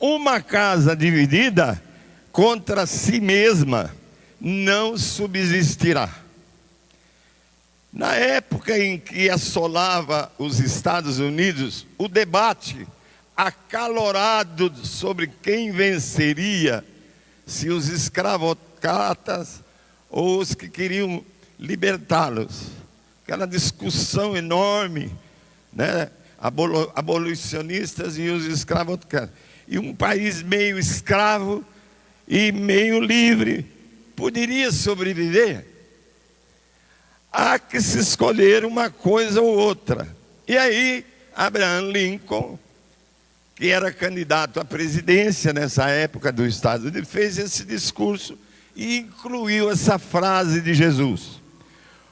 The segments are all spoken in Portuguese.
Uma casa dividida contra si mesma não subsistirá. Na época em que assolava os Estados Unidos, o debate acalorado sobre quem venceria, se os escravocratas ou os que queriam libertá-los. Aquela discussão enorme, né? Abolicionistas e os escravocratas. E um país meio escravo e meio livre poderia sobreviver? Há que se escolher uma coisa ou outra. E aí, Abraham Lincoln, que era candidato à presidência nessa época do Estados Unidos, fez esse discurso e incluiu essa frase de Jesus: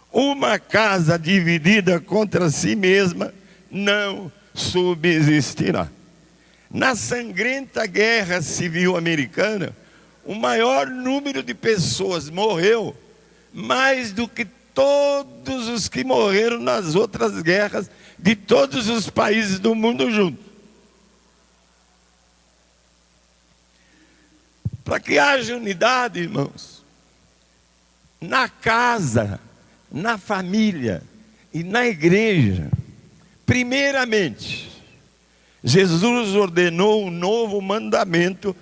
uma casa dividida contra si mesma não subsistirá. Na sangrenta guerra civil americana, o maior número de pessoas morreu, mais do que todos os que morreram nas outras guerras de todos os países do mundo juntos. Para que haja unidade, irmãos, na casa, na família e na igreja, primeiramente, Jesus ordenou um novo mandamento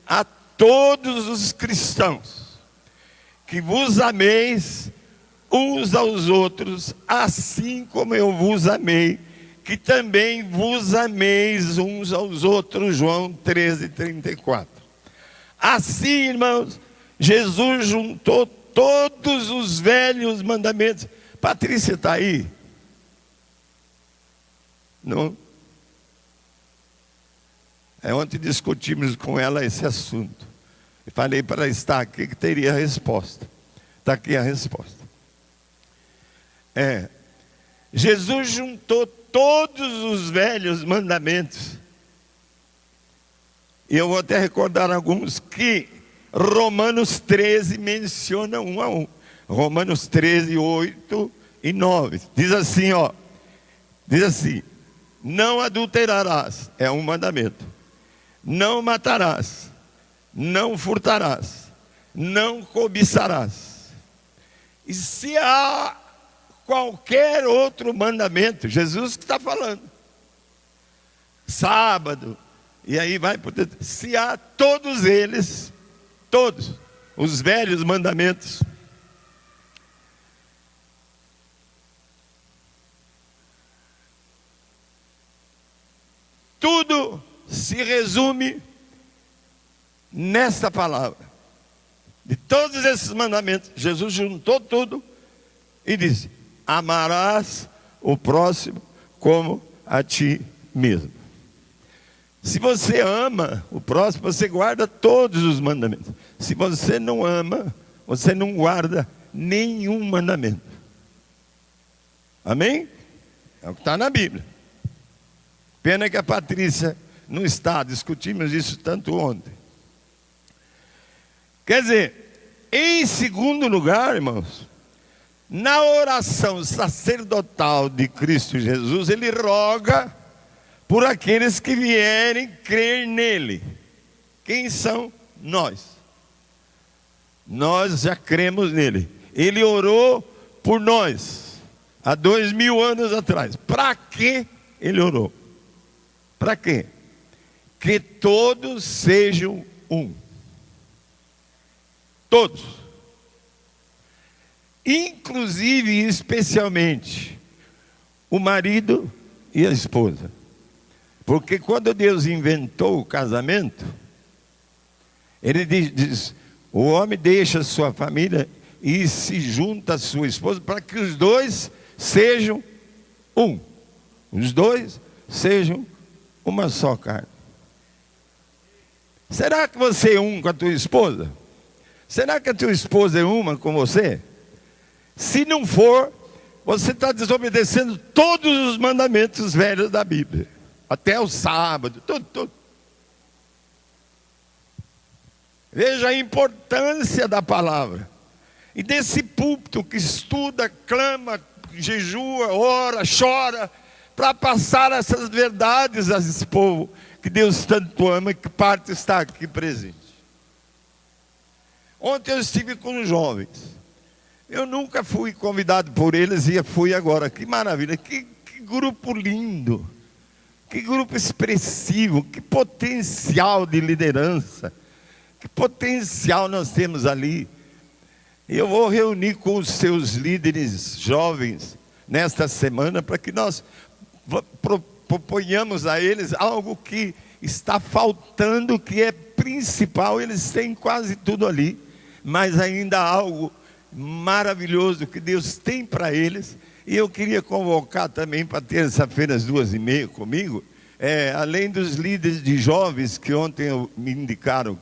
a todos os cristãos: que vos ameis uns aos outros, assim como eu vos amei, que também vos ameis uns aos outros. João 13:34. Assim, irmãos, Jesus juntou todos os velhos mandamentos. Patrícia está aí? Não? Ontem discutimos com ela esse assunto. E falei para ela estar aqui que teria a resposta. Está aqui a resposta. Jesus juntou todos os velhos mandamentos. E eu vou até recordar alguns que Romanos 13 menciona um a um. Romanos 13, 8 e 9. Diz assim, ó. Diz assim: não adulterarás, é um mandamento. Não matarás, não furtarás, não cobiçarás. E se há qualquer outro mandamento, Jesus que está falando, sábado, e aí vai por dentro, se há todos eles, todos, os velhos mandamentos, tudo se resume nessa palavra. De todos esses mandamentos, Jesus juntou tudo e disse: amarás o próximo como a ti mesmo. Se você ama o próximo, você guarda todos os mandamentos. Se você não ama, você não guarda nenhum mandamento. Amém? É o que está na Bíblia. Pena que a Patrícia não está, discutimos isso tanto ontem. Quer dizer, em segundo lugar, irmãos, na oração sacerdotal de Cristo Jesus, ele roga por aqueles que vierem crer nele. Quem são? Nós. Nós já cremos nele. Ele orou por nós há 2000 anos atrás. Para que ele orou? Para quê? Que todos sejam um. Todos. Inclusive e especialmente o marido e a esposa. Porque quando Deus inventou o casamento, ele diz: o homem deixa a sua família e se junta à sua esposa para que os dois sejam um. Os dois sejam uma só carne. Será que você é um com a tua esposa? Será que a tua esposa é uma com você? Se não for, você está desobedecendo todos os mandamentos velhos da Bíblia. Até o sábado, tudo. Veja a importância da palavra. E desse púlpito que estuda, clama, jejua, ora, chora, para passar essas verdades a esse povo. que Deus tanto ama, que parte está aqui presente. Ontem eu estive com os jovens. Eu nunca fui convidado por eles e fui agora. Que maravilha, que grupo lindo, que grupo expressivo, que potencial de liderança, que potencial nós temos ali. Eu vou reunir com os seus líderes jovens nesta semana para que nós proponhamos a eles algo que está faltando, que é principal. Eles têm quase tudo ali, mas ainda há algo maravilhoso que Deus tem para eles. E eu queria convocar também para terça-feira às 2h30 comigo, além dos líderes de jovens que ontem me indicaram,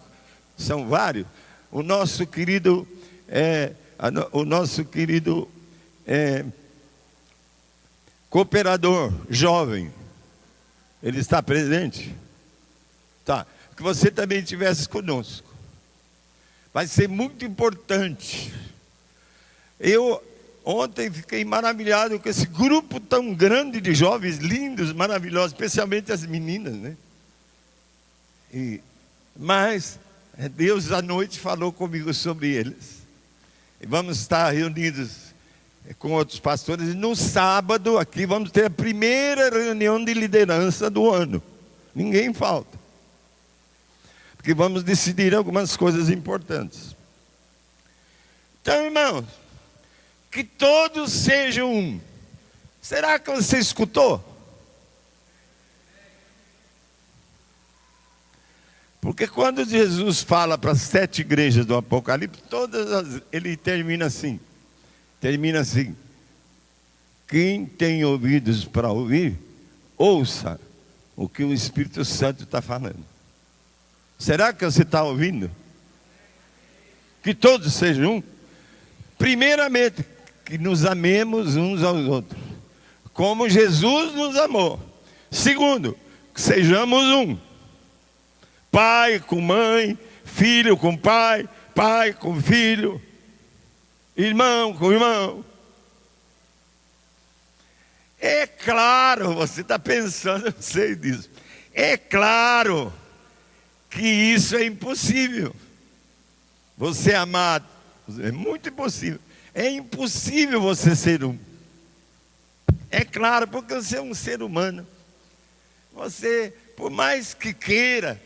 são vários, o nosso querido cooperador jovem. Ele está presente? Tá. Que você também estivesse conosco. Vai ser muito importante. Eu ontem fiquei maravilhado com esse grupo tão grande de jovens lindos, maravilhosos, especialmente as meninas, né? Mas Deus à noite falou comigo sobre eles. E vamos estar reunidos com outros pastores. E no sábado aqui vamos ter a primeira reunião de liderança do ano. Ninguém falta. Porque vamos decidir algumas coisas importantes. Então, irmãos, que todos sejam um. Será que você escutou? Porque quando Jesus fala para as 7 igrejas do Apocalipse, ele termina assim. Quem tem ouvidos para ouvir, ouça o que o Espírito Santo está falando. Será que você está ouvindo? Que todos sejam um. Primeiramente, que nos amemos uns aos outros, como Jesus nos amou. Segundo, que sejamos um. Pai com mãe, filho com pai, pai com filho, irmão com irmão. É claro, você está pensando, eu sei disso. É claro que isso é impossível. Você amar, é muito impossível. É impossível você ser um. É claro, porque você é um ser humano. Você, por mais que queira,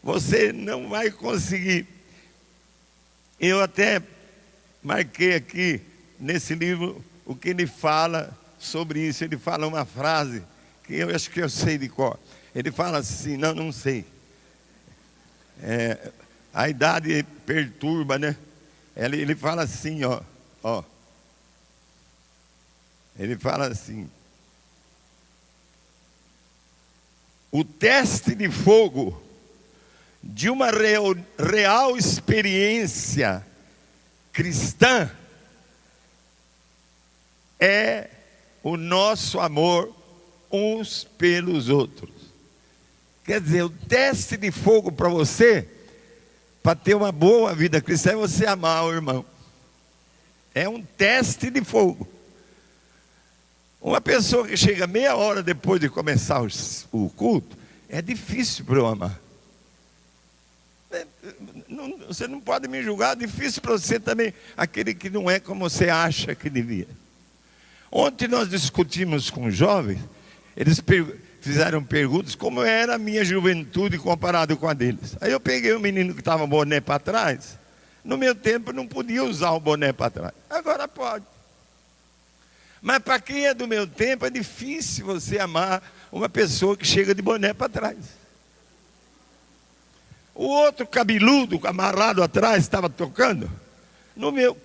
você não vai conseguir. Eu até marquei aqui nesse livro o que ele fala sobre isso. Ele fala uma frase que eu acho que eu sei de cor. Ele fala assim, não sei. A idade perturba, né? Ele fala assim, ó. Ele fala assim: o teste de fogo de uma real experiência cristã é o nosso amor uns pelos outros. Quer dizer, o teste de fogo para você, para ter uma boa vida cristã, é você amar o irmão. É um teste de fogo. Uma pessoa que chega meia hora depois de começar o culto, é difícil para eu amar. Você não pode me julgar, é difícil para você também, aquele que não é como você acha que devia. Ontem nós discutimos com os jovens, eles fizeram perguntas, como era a minha juventude comparado com a deles. Aí eu peguei o menino que estava boné para trás. No meu tempo não podia usar o boné para trás, agora pode. Mas para quem é do meu tempo, é difícil você amar uma pessoa que chega de boné para trás. O outro cabeludo, amarrado atrás, estava tocando,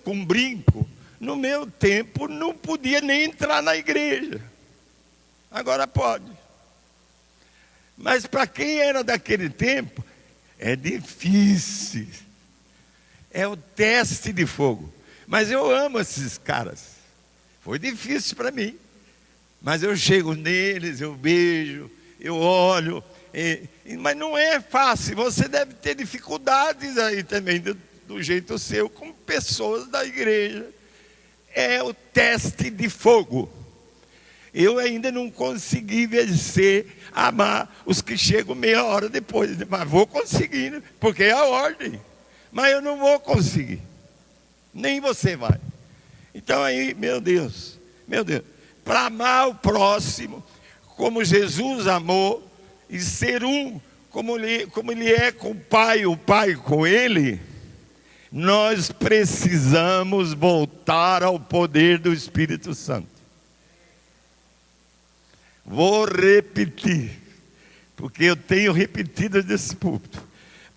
com brinco. No meu tempo, não podia nem entrar na igreja. Agora pode. Mas para quem era daquele tempo, é difícil. É o teste de fogo. Mas eu amo esses caras. Foi difícil para mim. Mas eu chego neles, eu beijo, eu olho. Mas não é fácil. Você deve ter dificuldades aí também, do jeito seu, com pessoas da igreja. É o teste de fogo. Eu ainda não consegui vencer, amar os que chegam meia hora depois. Mas vou conseguir, né? Porque é a ordem. Mas eu não vou conseguir. Nem você vai. Então aí, meu Deus, para amar o próximo, como Jesus amou, e ser um, como ele é com o Pai com ele, nós precisamos voltar ao poder do Espírito Santo. Vou repetir, porque eu tenho repetido nesse púlpito.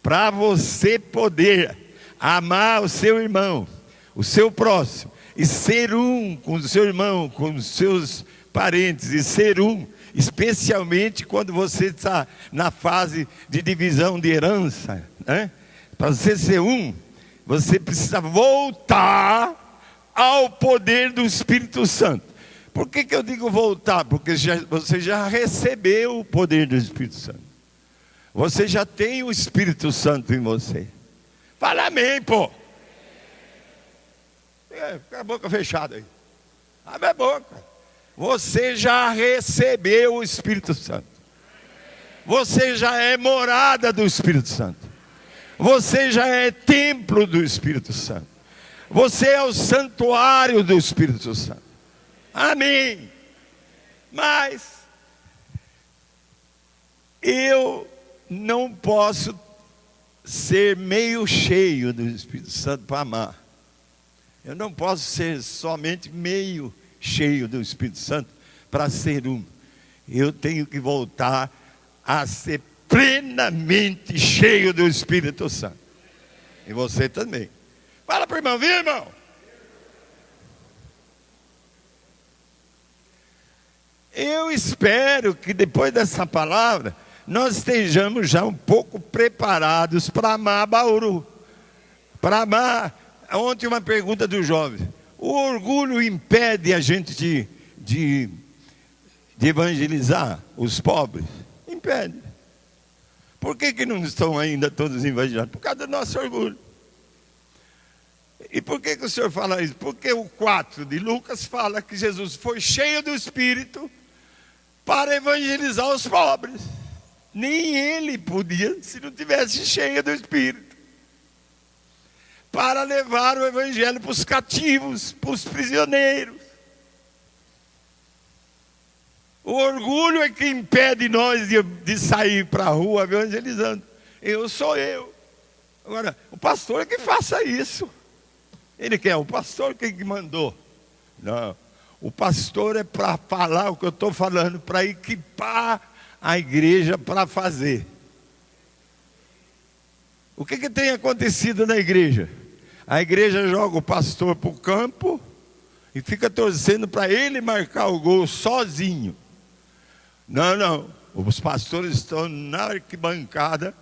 Para você poder amar o seu irmão, o seu próximo, e ser um com o seu irmão, com os seus parentes, e ser um, especialmente quando você está na fase de divisão de herança, né? Para você ser um, você precisa voltar ao poder do Espírito Santo. Por que eu digo voltar? Porque você já recebeu o poder do Espírito Santo. Você já tem o Espírito Santo em você. Fala amém, pô. Fica a boca fechada aí. Abre a boca. Você já recebeu o Espírito Santo. Você já é morada do Espírito Santo. Você já é templo do Espírito Santo. Você é o santuário do Espírito Santo. Amém. Mas eu não posso ser meio cheio do Espírito Santo para amar. Eu não posso ser somente meio cheio do Espírito Santo para ser um. Eu tenho que voltar a ser plenamente cheio do Espírito Santo. E você também. Fala para o irmão, viu, irmão? Eu espero que depois dessa palavra nós estejamos já um pouco preparados para amar Bauru. Para amar. Ontem uma pergunta do jovem: o orgulho impede a gente de evangelizar os pobres? Impede. Por que não estão ainda todos evangelizados? Por causa do nosso orgulho. E por que o senhor fala isso? Porque o 4 de Lucas fala que Jesus foi cheio do Espírito para evangelizar os pobres. Nem ele podia se não tivesse cheio do Espírito. Para levar o evangelho para os cativos, para os prisioneiros. O orgulho é que impede nós de sair para a rua evangelizando. Eu sou eu. Agora, o pastor é que faça isso. Ele quer, o pastor que mandou. Não, o pastor é para falar o que eu estou falando, para equipar a igreja para fazer. O que tem acontecido na igreja? A igreja joga o pastor para o campo e fica torcendo para ele marcar o gol sozinho. Não. Os pastores estão na arquibancada,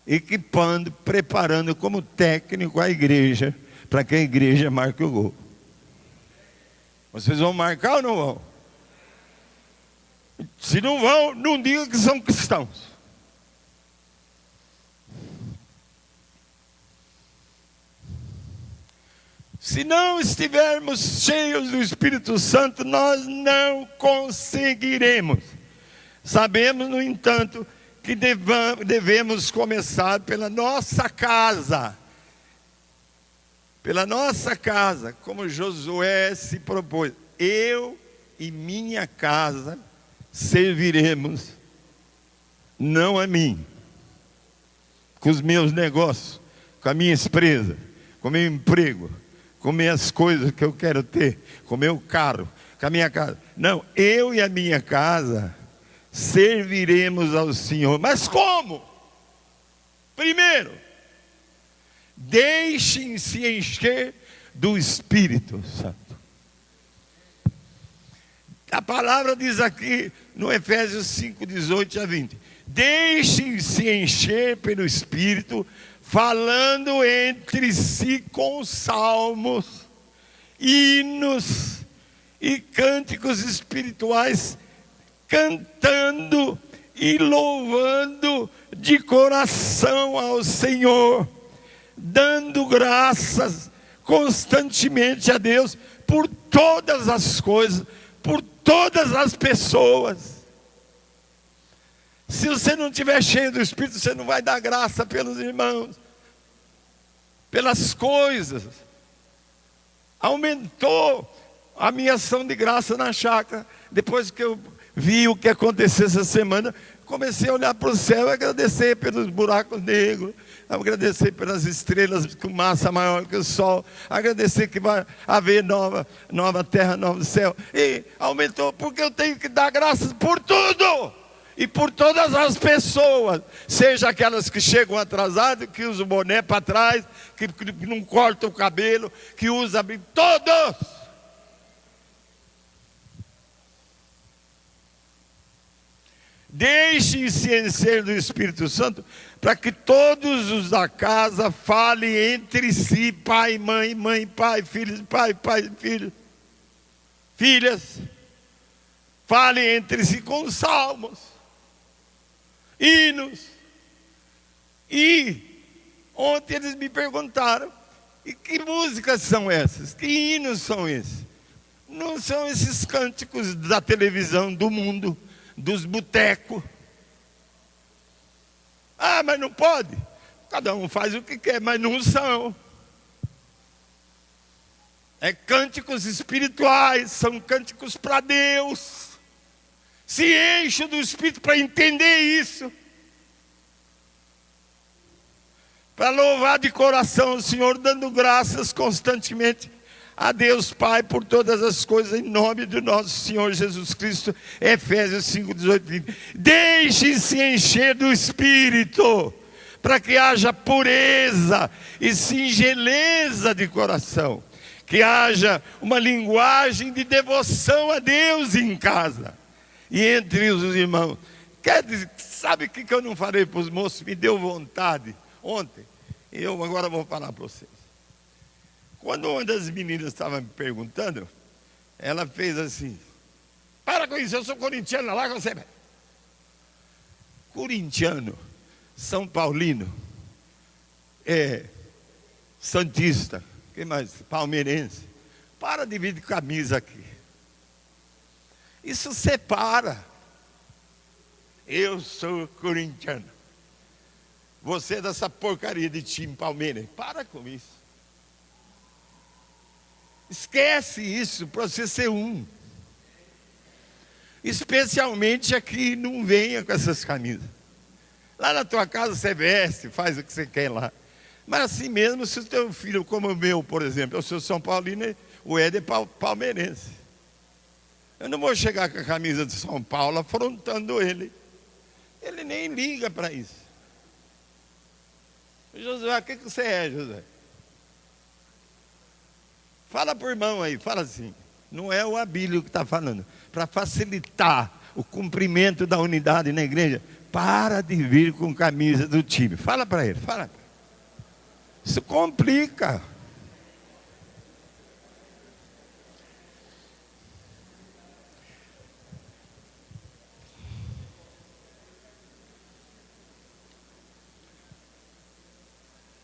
equipando, preparando como técnico a igreja, para que a igreja marque o gol. Vocês vão marcar ou não vão? Se não vão, não diga que são cristãos. Se não estivermos cheios do Espírito Santo, nós não conseguiremos. Sabemos, no entanto, que devemos começar pela nossa casa. Pela nossa casa, como Josué se propôs. Eu e minha casa serviremos, não a mim, com os meus negócios, com a minha empresa, com o meu emprego, com minhas coisas que eu quero ter, com o meu carro, com a minha casa. Não, eu e a minha casa serviremos ao Senhor. Mas como? Primeiro, deixem-se encher do Espírito Santo. A palavra diz aqui no Efésios 5, 18 a 20: deixem-se encher pelo Espírito, falando entre si com salmos, hinos e cânticos espirituais, cantando e louvando de coração ao Senhor, dando graças constantemente a Deus por todas as coisas, por todas as pessoas. Se você não estiver cheio do Espírito, você não vai dar graça pelos irmãos, pelas coisas. Aumentou a minha ação de graça na chácara. Depois que eu vi o que aconteceu essa semana, comecei a olhar para o céu e agradecer pelos buracos negros, agradecer pelas estrelas com massa maior que o sol, agradecer que vai haver nova terra, novo céu. E aumentou, porque eu tenho que dar graças por tudo e por todas as pessoas, seja aquelas que chegam atrasadas, que usam o boné para trás, que não cortam o cabelo, que usam todos. Deixem-se encher do Espírito Santo, para que todos os da casa falem entre si, pai, mãe, pai, filhos, pai, filhos, filhas, falem entre si com salmos, hinos. E ontem eles me perguntaram, e que músicas são essas? Que hinos são esses? Não são esses cânticos da televisão, do mundo, dos botecos. Ah, mas não pode. Cada um faz o que quer, mas não são. É cânticos espirituais, são cânticos para Deus. Se enche do Espírito para entender isso, para louvar de coração o Senhor, dando graças constantemente a Deus Pai por todas as coisas, em nome do nosso Senhor Jesus Cristo. Efésios 5, 18, 20. Deixem-se encher do Espírito, para que haja pureza e singeleza de coração, que haja uma linguagem de devoção a Deus em casa e entre os irmãos. Sabe o que eu não falei para os moços? Me deu vontade ontem, e eu agora vou falar para vocês. Quando uma das meninas estava me perguntando, ela fez assim: para com isso, eu sou corintiano, lá com você. Corintiano, São Paulino, santista, que mais? Palmeirense. Para de vir de camisa aqui. Isso separa. Eu sou corintiano. Você é dessa porcaria de time palmeirense. Para com isso. Esquece isso para você ser um. Especialmente aqui, não venha com essas camisas. Lá na tua casa você veste, faz o que você quer lá. Mas assim mesmo, se o teu filho, como o meu, por exemplo, eu sou São Paulino, o Éder é palmeirense. Eu não vou chegar com a camisa de São Paulo afrontando ele. Ele nem liga para isso. Josué, o que você é, José? Fala para o irmão aí, fala assim. Não é o Abílio que está falando. Para facilitar o cumprimento da unidade na igreja, para de vir com camisa do time. Fala para ele, fala. Isso complica.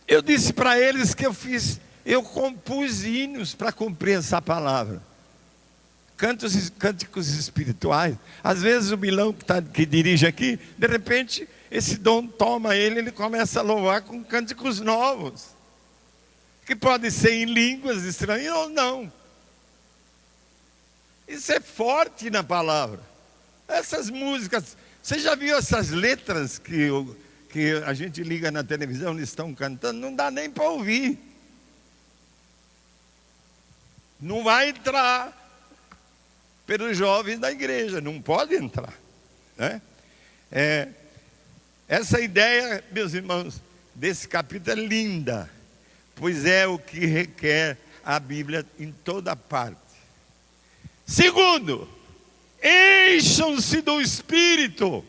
Eu disse para eles que eu compus hinos para cumprir essa palavra. Cânticos espirituais. Às vezes o Milão que dirige aqui, de repente esse dom toma ele começa a louvar com cânticos novos, que podem ser em línguas estranhas ou não. Isso é forte na palavra. Essas músicas, você já viu essas letras que a gente liga na televisão, eles estão cantando? Não dá nem para ouvir. Não vai entrar pelos jovens da igreja, não pode entrar, né? Essa ideia, meus irmãos, desse capítulo é linda, pois é o que requer a Bíblia em toda parte. Segundo, encham-se do Espírito.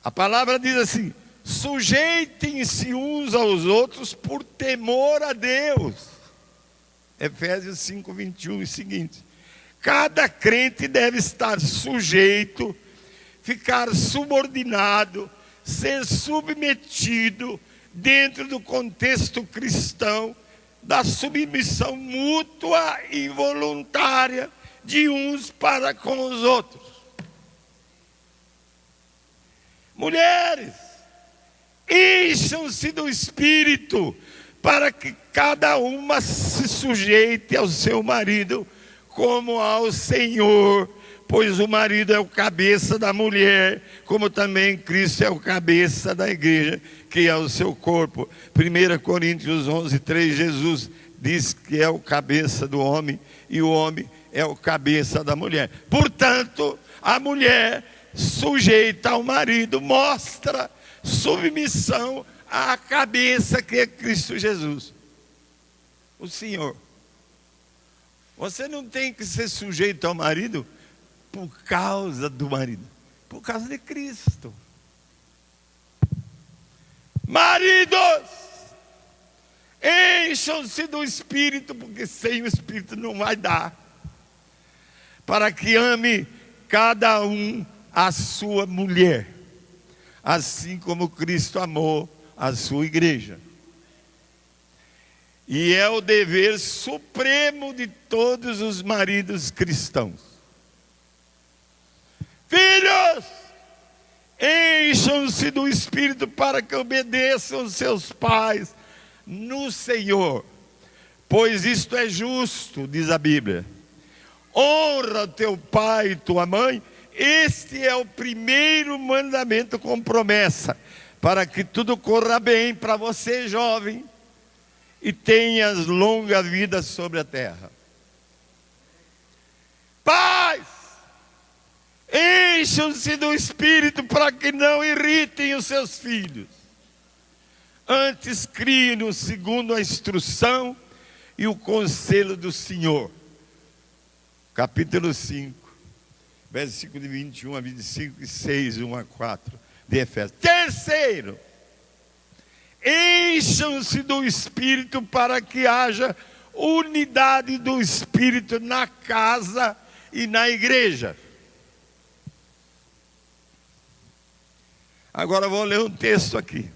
A palavra diz assim: sujeitem-se uns aos outros por temor a Deus. Efésios 5, 21 e seguinte. Cada crente deve estar sujeito, ficar subordinado, ser submetido dentro do contexto cristão da submissão mútua e voluntária de uns para com os outros. Mulheres, encham-se do Espírito, para que cada uma se sujeite ao seu marido, como ao Senhor, pois o marido é o cabeça da mulher, como também Cristo é o cabeça da igreja, que é o seu corpo. 1 Coríntios 11:3, Jesus diz que é o cabeça do homem, e o homem é o cabeça da mulher. Portanto, a mulher sujeita ao marido mostra submissão à cabeça, que é Cristo Jesus, o Senhor. Você não tem que ser sujeito ao marido por causa do marido, por causa de Cristo. Maridos, encham-se do Espírito, porque sem o Espírito não vai dar, para que ame cada um a sua mulher, assim como Cristo amou a sua igreja. E é o dever supremo de todos os maridos cristãos. Filhos, encham-se do Espírito para que obedeçam seus pais no Senhor, pois isto é justo, diz a Bíblia. Honra teu pai e tua mãe. Este é o primeiro mandamento com promessa, para que tudo corra bem para você, jovem, e tenhas longa vida sobre a terra. Pais, encham-se do Espírito para que não irritem os seus filhos. Antes criem-nos segundo a instrução e o conselho do Senhor. Capítulo 5, versículo de 21 a 25 e 6, 1 a 4 de Efésios. Terceiro, encham-se do Espírito para que haja unidade do Espírito na casa e na igreja. Agora vou ler um texto aqui.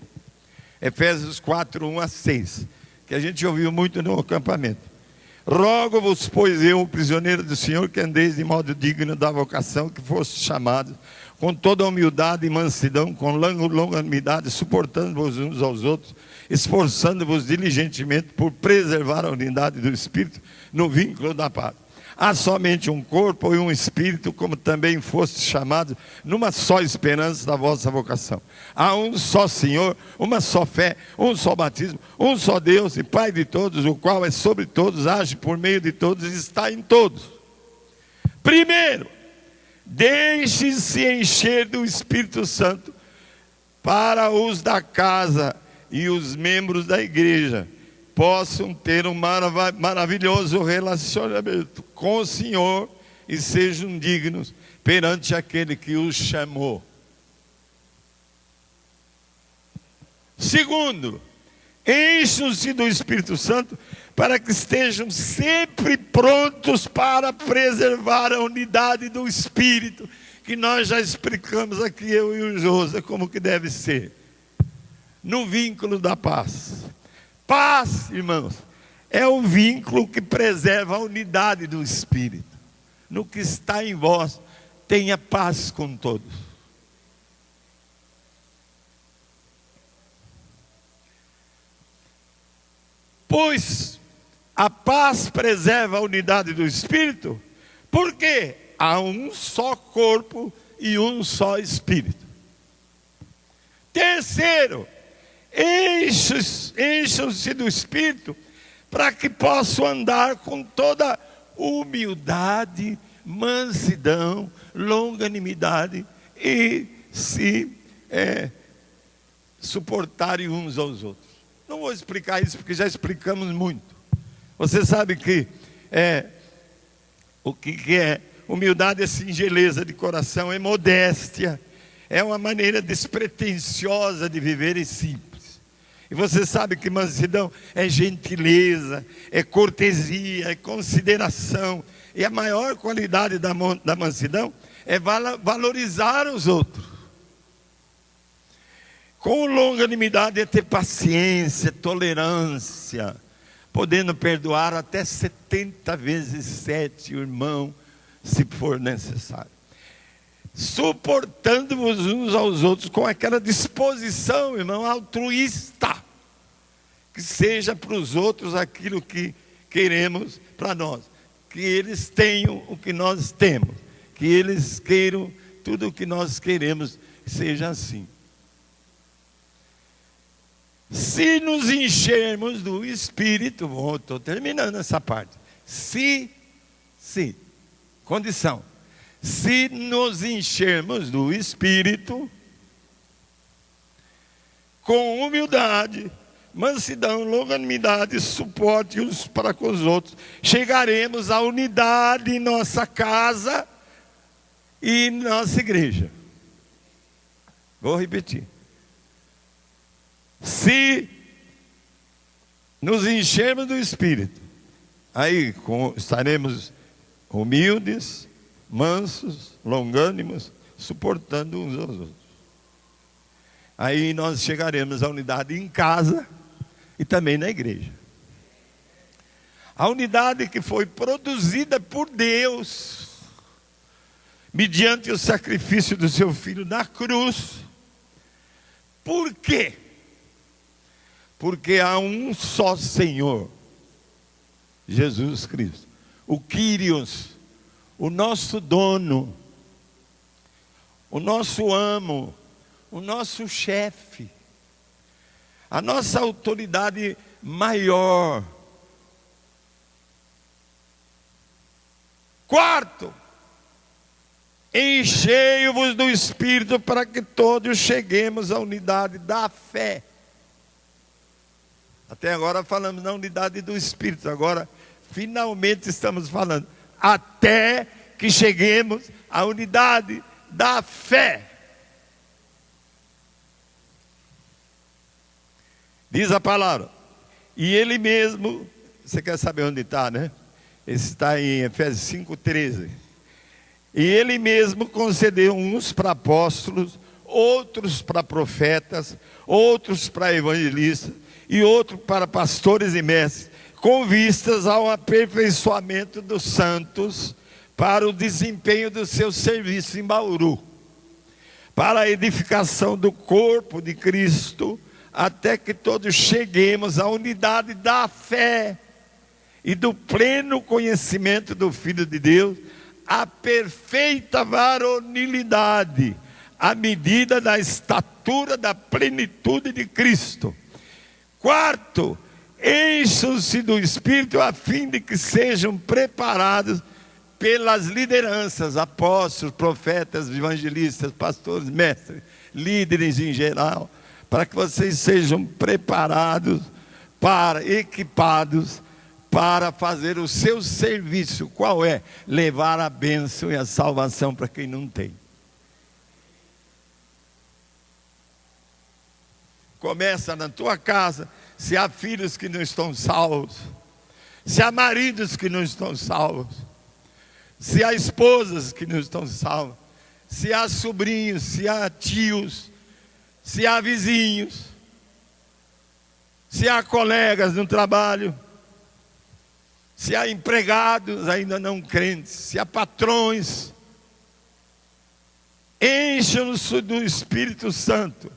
Efésios 4, 1 a 6, que a gente ouviu muito no acampamento. Rogo-vos, pois eu, prisioneiro do Senhor, que andeis de modo digno da vocação que foste chamados, com toda humildade e mansidão, com longanimidade, suportando-vos uns aos outros, esforçando-vos diligentemente por preservar a unidade do Espírito no vínculo da paz. Há somente um corpo e um Espírito, como também fostes chamados, numa só esperança da vossa vocação. Há um só Senhor, uma só fé, um só batismo, um só Deus e Pai de todos, o qual é sobre todos, age por meio de todos e está em todos. Primeiro, deixe-se encher do Espírito Santo para os da casa e os membros da igreja possam ter um maravilhoso relacionamento com o Senhor e sejam dignos perante aquele que os chamou. Segundo, encham-se do Espírito Santo para que estejam sempre prontos para preservar a unidade do Espírito, que nós já explicamos aqui, eu e o Josa, como que deve ser, no vínculo da paz. Paz, irmãos, é o vínculo que preserva a unidade do Espírito. No que está em vós, tenha paz com todos. Pois a paz preserva a unidade do Espírito, porque há um só corpo e um só Espírito. Terceiro, encham-se do Espírito para que possam andar com toda humildade, mansidão, longanimidade e se suportarem uns aos outros. Não vou explicar isso porque já explicamos muito. Você sabe que o que é humildade? É singeleza de coração, é modéstia, é uma maneira despretensiosa de viver e simples. E você sabe que mansidão é gentileza, é cortesia, é consideração. E a maior qualidade da mansidão é valorizar os outros. Com longanimidade é ter paciência, tolerância, podendo perdoar até 70 vezes 7 o irmão se for necessário. Suportando-vos uns aos outros com aquela disposição, irmão, altruísta, que seja para os outros aquilo que queremos para nós, que eles tenham o que nós temos, que eles queiram tudo o que nós queremos, seja assim. Se nos enchermos do Espírito, estou terminando essa parte. Se, condição. Se nos enchermos do Espírito, com humildade, mansidão, longanimidade, suporte uns para com os outros, chegaremos à unidade em nossa casa e nossa igreja. Vou repetir. Se nos enchermos do Espírito, aí estaremos humildes, mansos, longânimos, suportando uns aos outros. Aí nós chegaremos à unidade em casa e também na igreja. A unidade que foi produzida por Deus, mediante o sacrifício do seu Filho na cruz. Por quê? Porque há um só Senhor, Jesus Cristo, o Kyrios, o nosso dono, o nosso amo, o nosso chefe, a nossa autoridade maior. Quarto, enchei-vos do Espírito para que todos cheguemos à unidade da fé. Até agora falamos na unidade do Espírito, agora finalmente estamos falando até que cheguemos à unidade da fé. Diz a palavra, e ele mesmo, você quer saber onde está, né? Esse está em Efésios 5,13. E ele mesmo concedeu uns para apóstolos, outros para profetas, outros para evangelistas, e outros para pastores e mestres, com vistas ao aperfeiçoamento dos santos, para o desempenho do seu serviço em Bauru, para a edificação do corpo de Cristo, até que todos cheguemos à unidade da fé e do pleno conhecimento do Filho de Deus, a perfeita varonilidade, à medida da estatura da plenitude de Cristo. Quarto, encham-se do Espírito a fim de que sejam preparados pelas lideranças, apóstolos, profetas, evangelistas, pastores, mestres, líderes em geral, para que vocês sejam preparados, equipados, para fazer o seu serviço. Qual é? Levar a bênção e a salvação para quem não tem. Começa na tua casa, se há filhos que não estão salvos, se há maridos que não estão salvos, se há esposas que não estão salvas, se há sobrinhos, se há tios, se há vizinhos, se há colegas no trabalho, se há empregados ainda não crentes, se há patrões, encham-se do Espírito Santo,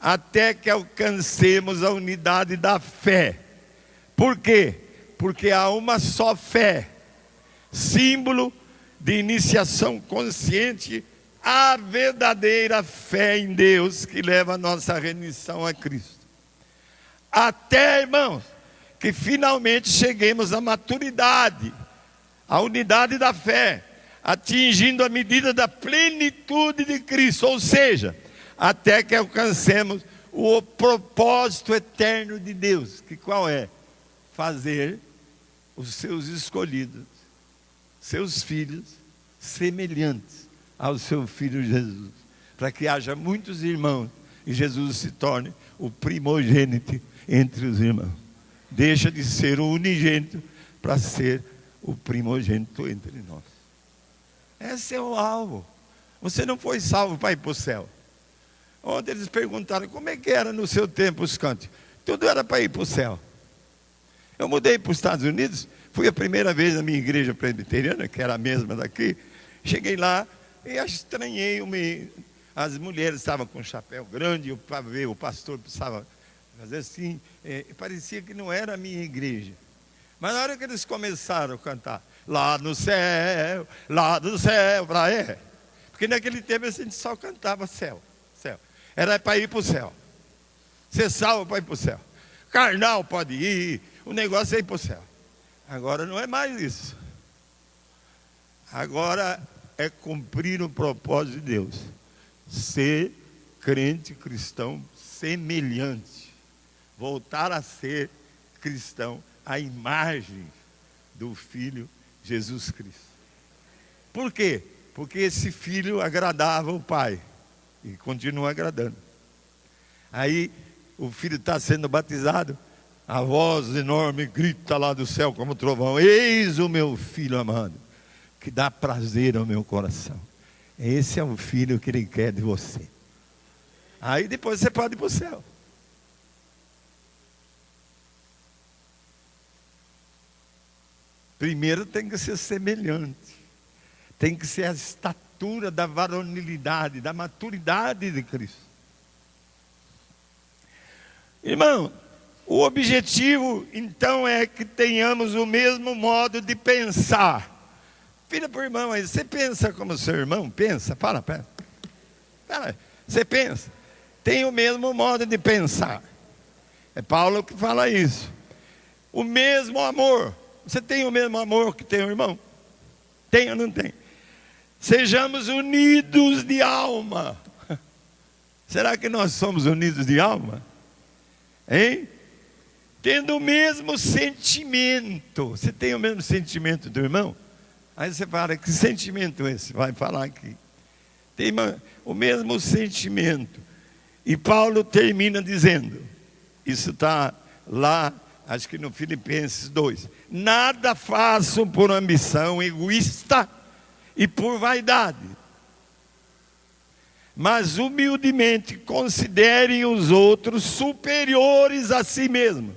até que alcancemos a unidade da fé. Por quê? Porque há uma só fé, símbolo de iniciação consciente, a verdadeira fé em Deus que leva a nossa remissão a Cristo. Até, irmãos, que finalmente cheguemos à maturidade, à unidade da fé, atingindo a medida da plenitude de Cristo, ou seja, até que alcancemos o propósito eterno de Deus, que qual é? Fazer os seus escolhidos, seus filhos, semelhantes ao seu Filho Jesus, para que haja muitos irmãos e Jesus se torne o primogênito entre os irmãos. Deixa de ser o unigênito para ser o primogênito entre nós. Esse é o alvo. Você não foi salvo para ir para o céu. Ontem eles perguntaram como é que era no seu tempo os cânticos. Tudo era para ir para o céu. Eu mudei para os Estados Unidos Fui a primeira vez na minha igreja presbiteriana, que era a mesma daqui. Cheguei lá e estranhei as mulheres estavam com um chapéu grande, para ver, o pastor precisava fazer assim, parecia que não era a minha igreja. Mas na hora que eles começaram a cantar, lá no céu, porque naquele tempo a gente só cantava céu. Era para ir para o céu. Ser salvo para ir para o céu. Carnal pode ir, o negócio é ir para o céu. Agora não é mais isso. Agora é cumprir o propósito de Deus. Ser crente cristão semelhante. Voltar a ser cristão à imagem do Filho Jesus Cristo. Por quê? Porque esse filho agradava o Pai. E continua agradando. Aí o filho está sendo batizado. A voz enorme grita lá do céu como trovão: eis o meu filho amado, que dá prazer ao meu coração. Esse é o filho que ele quer de você. Aí depois você pode ir para o céu. Primeiro tem que ser semelhante. Tem que ser a estatura da varonilidade, da maturidade de Cristo. Irmão, o objetivo então é que tenhamos o mesmo modo de pensar. Vira para o irmão aí, você pensa como seu irmão pensa? Fala, você pensa? Tem o mesmo modo de pensar. É Paulo que fala isso. O mesmo amor. Você tem o mesmo amor que tem o irmão? Tem ou não tem? Sejamos unidos de alma. Será que nós somos unidos de alma? Hein? Tendo o mesmo sentimento. Você tem o mesmo sentimento do irmão? Aí você fala, que sentimento é esse? Vai falar aqui. Tem o mesmo sentimento. E Paulo termina dizendo, isso está lá, acho que no Filipenses 2. Nada façam por ambição egoísta e por vaidade, mas humildemente considerem os outros superiores a si mesmo.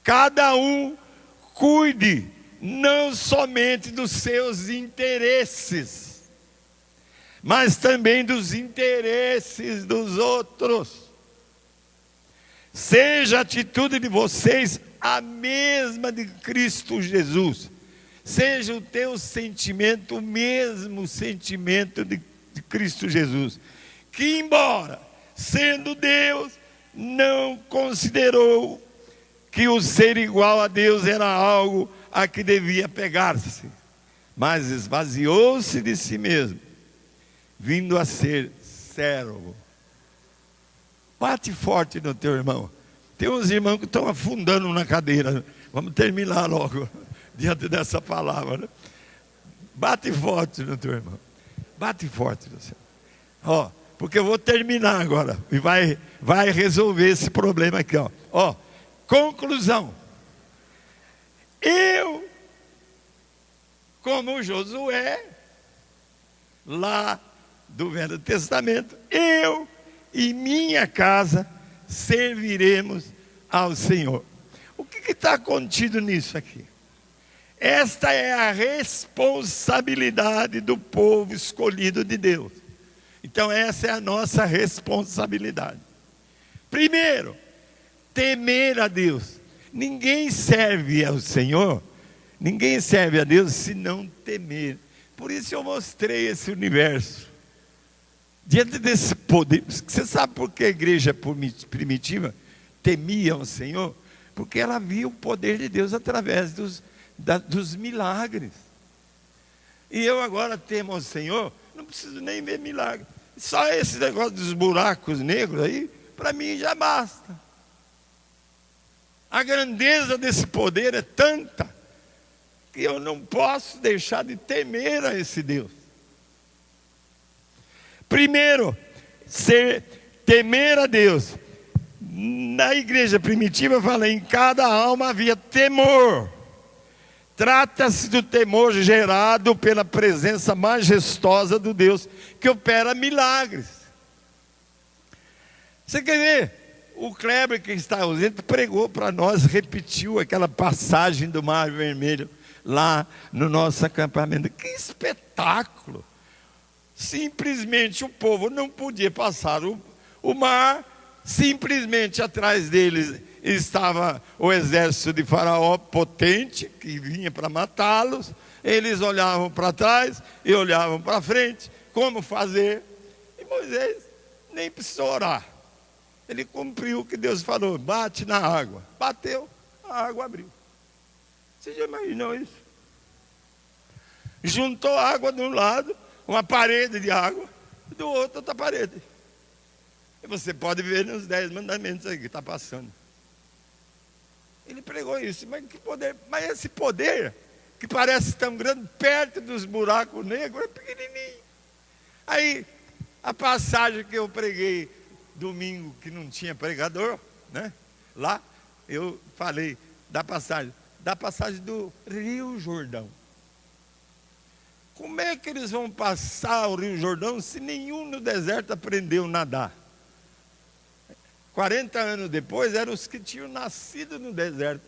Cada um cuide não somente dos seus interesses, mas também dos interesses dos outros. Seja a atitude de vocês a mesma de Cristo Jesus. Seja o teu sentimento o mesmo sentimento de Cristo Jesus, que embora sendo Deus, não considerou que o ser igual a Deus era algo a que devia pegar-se, mas esvaziou-se de si mesmo, vindo a ser servo. Bate forte no teu irmão. Tem uns irmãos que estão afundando na cadeira. Vamos terminar logo diante dessa palavra, né? Bate forte no teu irmão. Bate forte no seu. Porque eu vou terminar agora. E vai resolver esse problema aqui. Conclusão. Eu, como Josué, lá do Velho Testamento, eu e minha casa serviremos ao Senhor. O que está contido nisso aqui? Esta é a responsabilidade do povo escolhido de Deus. Então essa é a nossa responsabilidade. Primeiro, temer a Deus. Ninguém serve ao Senhor, ninguém serve a Deus se não temer. Por isso eu mostrei esse universo. Diante desse poder, você sabe por que a igreja primitiva temia o Senhor? Porque ela via o poder de Deus através dos milagres. E eu agora temo ao Senhor, não preciso nem ver milagre. Só esse negócio dos buracos negros aí, para mim já basta. A grandeza desse poder é tanta, que eu não posso deixar de temer a esse Deus. Primeiro, temer a Deus. Na igreja primitiva fala, em cada alma havia temor. Trata-se do temor gerado pela presença majestosa do Deus que opera milagres. Você quer ver? o Kleber, que está ausente, pregou para nós, repetiu aquela passagem do Mar Vermelho lá no nosso acampamento. Que espetáculo! Simplesmente o povo não podia passar o mar, simplesmente atrás deles estava o exército de Faraó potente, que vinha para matá-los. Eles olhavam para trás e olhavam para frente, como fazer? E Moisés nem precisou orar. Ele cumpriu o que Deus falou: bate na água. Bateu, a água abriu. Você já imaginou isso? Juntou água de um lado, uma parede de água, e do outro outra parede. E você pode ver nos 10 mandamentos aí que está passando. Ele pregou isso, mas que poder? Mas esse poder, que parece tão grande, perto dos buracos negros, é pequenininho. Aí, a passagem que eu preguei domingo, que não tinha pregador, né? Lá, eu falei da passagem do Rio Jordão. Como é que eles vão passar o Rio Jordão se nenhum no deserto aprendeu a nadar? 40 anos depois, eram os que tinham nascido no deserto.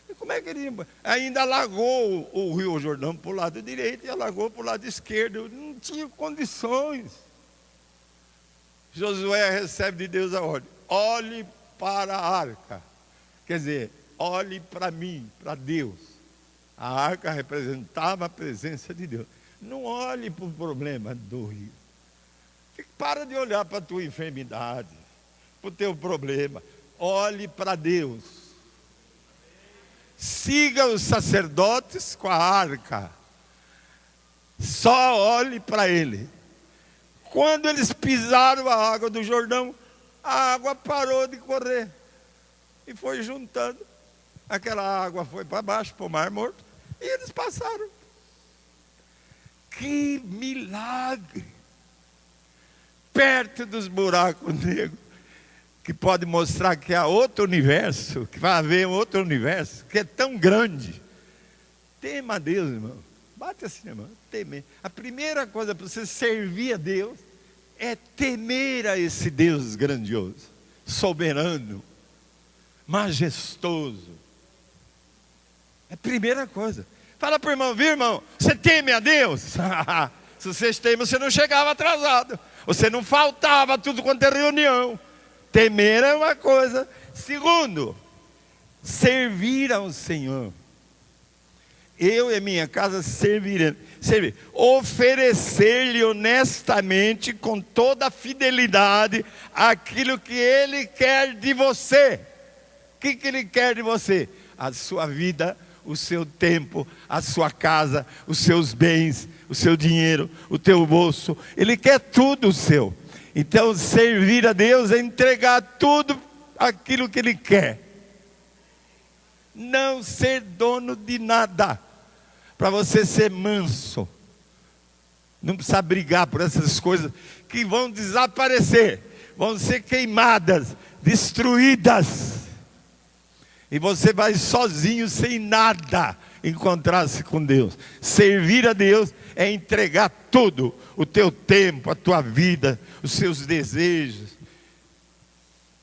E como é que eles ainda alagou o Rio Jordão para o lado direito e alagou para o lado esquerdo? Não tinha condições. Josué recebe de Deus a ordem: olhe para a arca. Quer dizer, olhe para mim, para Deus. A arca representava a presença de Deus. Não olhe para o problema do rio. Para de olhar para a tua enfermidade, para o teu problema. Olhe para Deus. Siga os sacerdotes com a arca. Só olhe para Ele. Quando eles pisaram a água do Jordão, a água parou de correr. E foi juntando. Aquela água foi para baixo, para o Mar Morto. E eles passaram. Que milagre! Perto dos buracos negros, que pode mostrar que há outro universo, que vai haver outro universo, que é tão grande. Tema a Deus, irmão. Bate assim, irmão. Temer. A primeira coisa para você servir a Deus é temer a esse Deus grandioso, soberano, majestoso. É a primeira coisa. Fala para o irmão: viu, irmão? Você teme a Deus? Se vocês temem, você não chegava atrasado. Você não faltava tudo quanto é reunião. Temer é uma coisa. Segundo, servir ao Senhor. Eu e minha casa servir. Oferecer-lhe honestamente, com toda a fidelidade, aquilo que Ele quer de você. O que Ele quer de você? A sua vida, o seu tempo, a sua casa, os seus bens, o seu dinheiro, o teu bolso. Ele quer tudo seu. Então, servir a Deus é entregar tudo aquilo que Ele quer. Não ser dono de nada. Para você ser manso. Não precisa brigar por essas coisas que vão desaparecer. Vão ser queimadas, destruídas. E você vai sozinho, sem nada, encontrar-se com Deus. Servir a Deus é entregar tudo. O teu tempo, a tua vida, os seus desejos,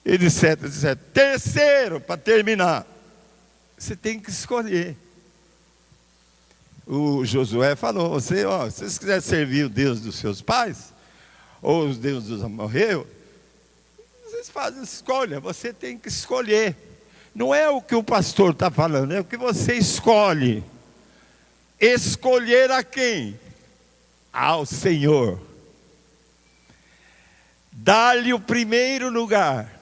etc, etc. Terceiro, para terminar, você tem que escolher. O Josué falou: se vocês quiserem servir o Deus dos seus pais, ou os deuses dos amorreus, vocês fazem escolha. Você tem que escolher. Não é o que o pastor está falando, é o que você escolhe. Escolher a quem? Ao Senhor. Dá-lhe o primeiro lugar.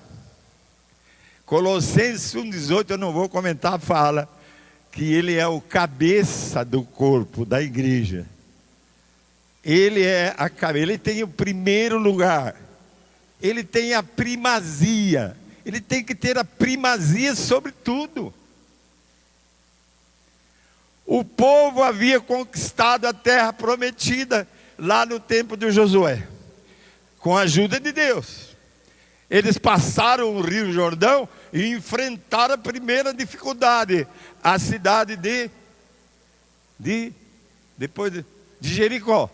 Colossenses 1,18, eu não vou comentar, fala que Ele é o cabeça do corpo da igreja. Ele é a cabeça, Ele tem o primeiro lugar. Ele tem a primazia. Ele tem que ter a primazia sobre tudo. O povo havia conquistado a terra prometida lá no tempo de Josué, com a ajuda de Deus. Eles passaram o Rio Jordão e enfrentaram a primeira dificuldade, a cidade de Jericó.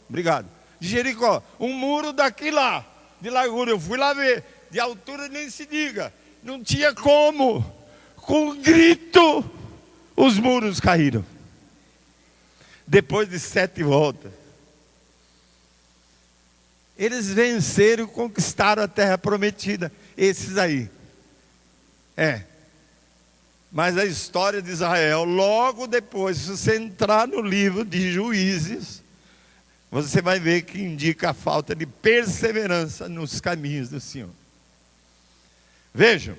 Obrigado. De Jericó, um muro daqui lá, de largura, eu fui lá ver. De altura nem se diga. Não tinha como. Com um grito, os muros caíram. Depois de 7 voltas. Eles venceram e conquistaram a terra prometida. Esses aí. Mas a história de Israel, logo depois, se você entrar no livro de Juízes, você vai ver que indica a falta de perseverança nos caminhos do Senhor. Vejam,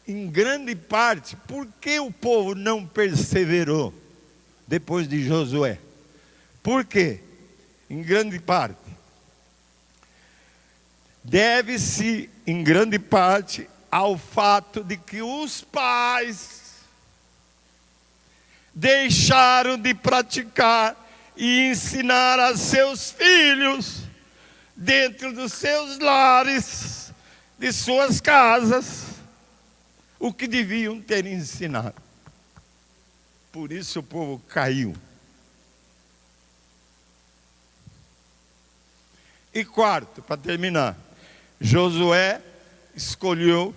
em grande parte, por que o povo não perseverou depois de Josué? Por quê? Em grande parte, deve-se, em grande parte, ao fato de que os pais deixaram de praticar e ensinar a seus filhos, dentro dos seus lares, de suas casas, o que deviam ter ensinado. Por isso o povo caiu. E quarto, para terminar, Josué escolheu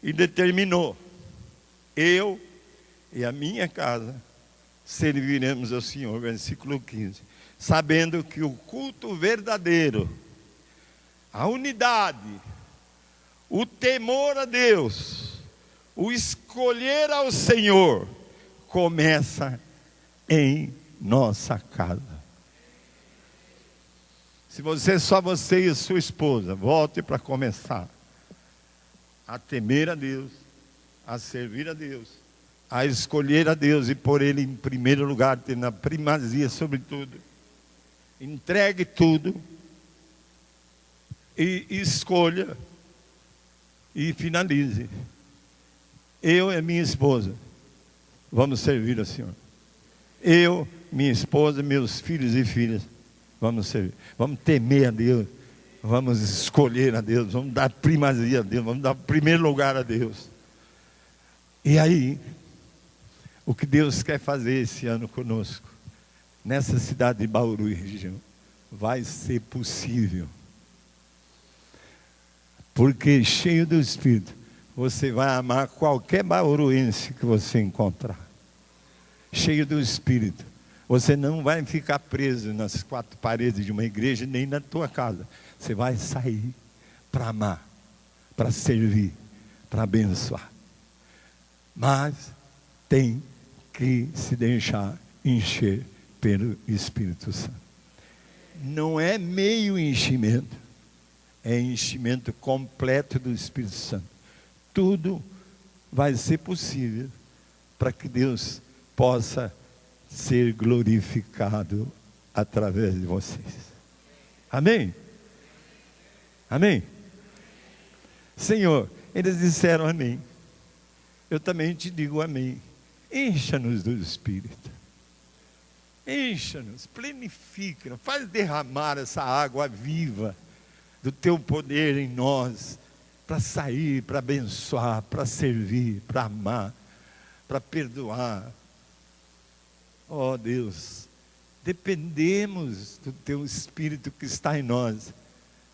e determinou: eu e a minha casa serviremos ao Senhor, versículo 15, sabendo que o culto verdadeiro, a unidade, o temor a Deus, o escolher ao Senhor, começa em nossa casa. Se só você e sua esposa, volte para começar a temer a Deus, a servir a Deus, a escolher a Deus e pôr Ele em primeiro lugar, tendo a primazia sobre tudo. Entregue tudo e escolha e finalize. Eu e minha esposa vamos servir ao Senhor. Eu, minha esposa, meus filhos e filhas vamos servir. Vamos temer a Deus. Vamos escolher a Deus. Vamos dar primazia a Deus. Vamos dar primeiro lugar a Deus. E aí, o que Deus quer fazer esse ano conosco, nessa cidade de Bauru e região, vai ser possível. Porque cheio do Espírito, você vai amar qualquer bauruense que você encontrar. Cheio do Espírito. Você não vai ficar preso nas 4 paredes de uma igreja, nem na tua casa. Você vai sair para amar, para servir, para abençoar. Mas tem que se deixar encher pelo Espírito Santo. Não é meio enchimento, é enchimento completo do Espírito Santo. Tudo vai ser possível para que Deus possa ser glorificado através de vocês. Amém? Amém? Senhor, eles disseram amém. Eu também te digo amém. Encha-nos do Espírito. Encha-nos, plenifica-nos, faz derramar essa água viva do teu poder em nós, para sair, para abençoar, para servir, para amar, para perdoar. Ó Deus, dependemos do teu Espírito que está em nós,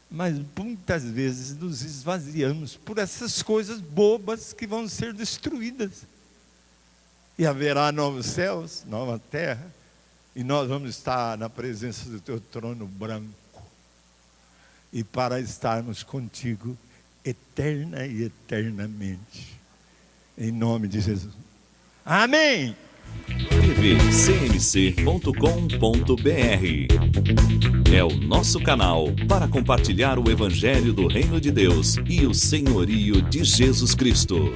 mas muitas vezes nos esvaziamos por essas coisas bobas que vão ser destruídas. E haverá novos céus, nova terra, e nós vamos estar na presença do teu trono branco, e para estarmos contigo eterna e eternamente, em nome de Jesus. Amém. tvcmc.com.br é o nosso canal para compartilhar o Evangelho do Reino de Deus e o senhorio de Jesus Cristo.